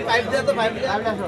Pipe দিয়ে তো pipe দিয়ে দেখো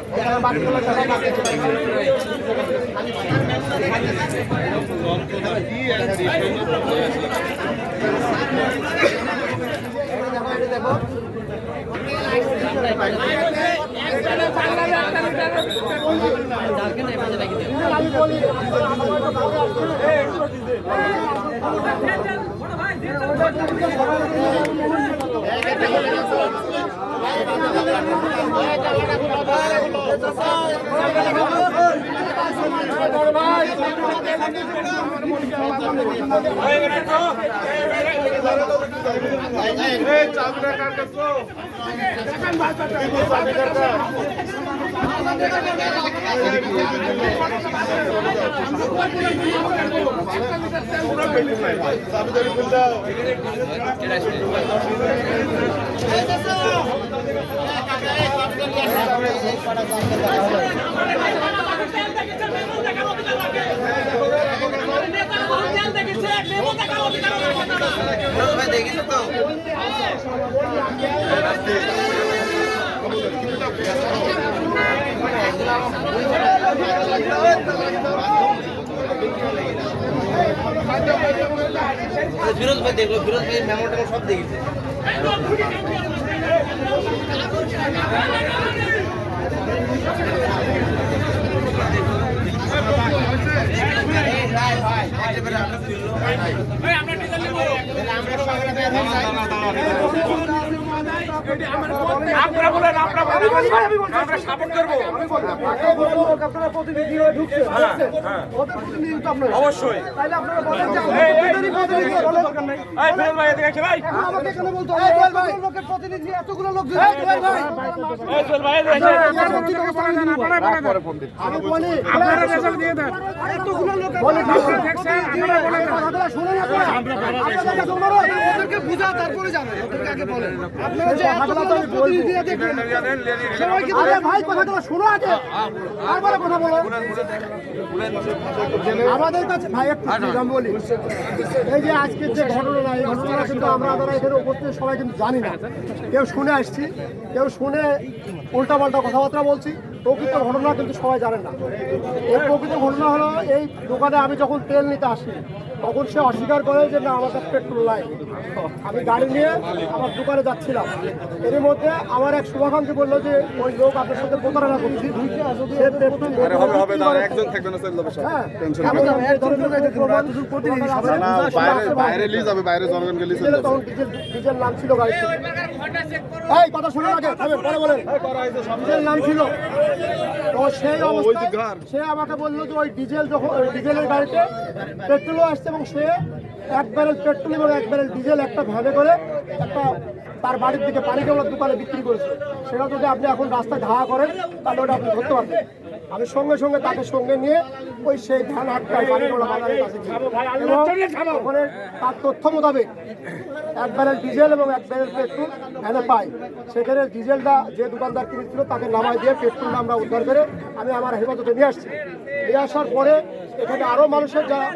দেখেছো তো ফিরোজ ভাই দেখলো, ফিরোজ ভাই মেমোটা সব দেখেছে। অবশ্যই বুঝা তারপরে জানেন আমাদের কাছে ভাই একটু বলি, এই যে আজকের যে ঘটনা, এই ঘটনাটা কিন্তু আমরা এখানে উপস্থিত সবাই কিন্তু জানি না। কেউ শুনে আসছি, কেউ শুনে উল্টাপাল্টা কথাবার্তা বলছি। প্রকৃত ঘটনা কিন্তু সবাই জানেন না। এই প্রকৃত ঘটনা হলো, এই দোকানে আমি যখন তেল নিতে আসি তখন সে অস্বীকার করে যে না আমার কাছে পেট্রোল নাই। আমি গাড়ি নিয়ে আমার দোকানে যাচ্ছিলাম, এর মধ্যে আমার এক শুভাকাঙ্ক্ষী বললো যে ওই লোক আপনার সাথে প্রতারণা করছি, ডিজেল নাম ছিল গাড়িতে, এই কথা শুনে আগে পরে বলেন, ডিজেল নাম ছিল। তো সেই অবস্থায় সে আমাকে বললো যে ওই ডিজেল যখন ডিজেলের গাড়িতে পেট্রোলও আসছে এবং সে 1 ব্যারেল পেট্রোল এবং 1 ব্যারেল ডিজেল একটা ভ্যানে করে একটা তার বাড়ির দিকে পানিকেওয়ালার দোকানে বিক্রি করেছে। সেটা যদি আপনি এখন রাস্তায় ধাওয়া করেন তাহলে ওটা আপনি ধরতে পারবেন। আমি সঙ্গে সঙ্গে তাকে সঙ্গে নিয়ে ওই সেই ভ্যান আটকায় পানিকেওয়ালা বাজারের কাছে এবং ওখানে তার তথ্য মোতাবেক 1 ব্যারেল ডিজেল এবং 1 ব্যারেল পেট্রোল ভ্যানে পাই। সেখানে ডিজেলটা যে দোকানদার কিনেছিল তাকে নামাই দিয়ে পেট্রোলটা আমরা উদ্ধার করে আমি আমার হেফাজতে নিয়ে আসছি। নিয়ে আসার পরে এখানে আরও মানুষের যারা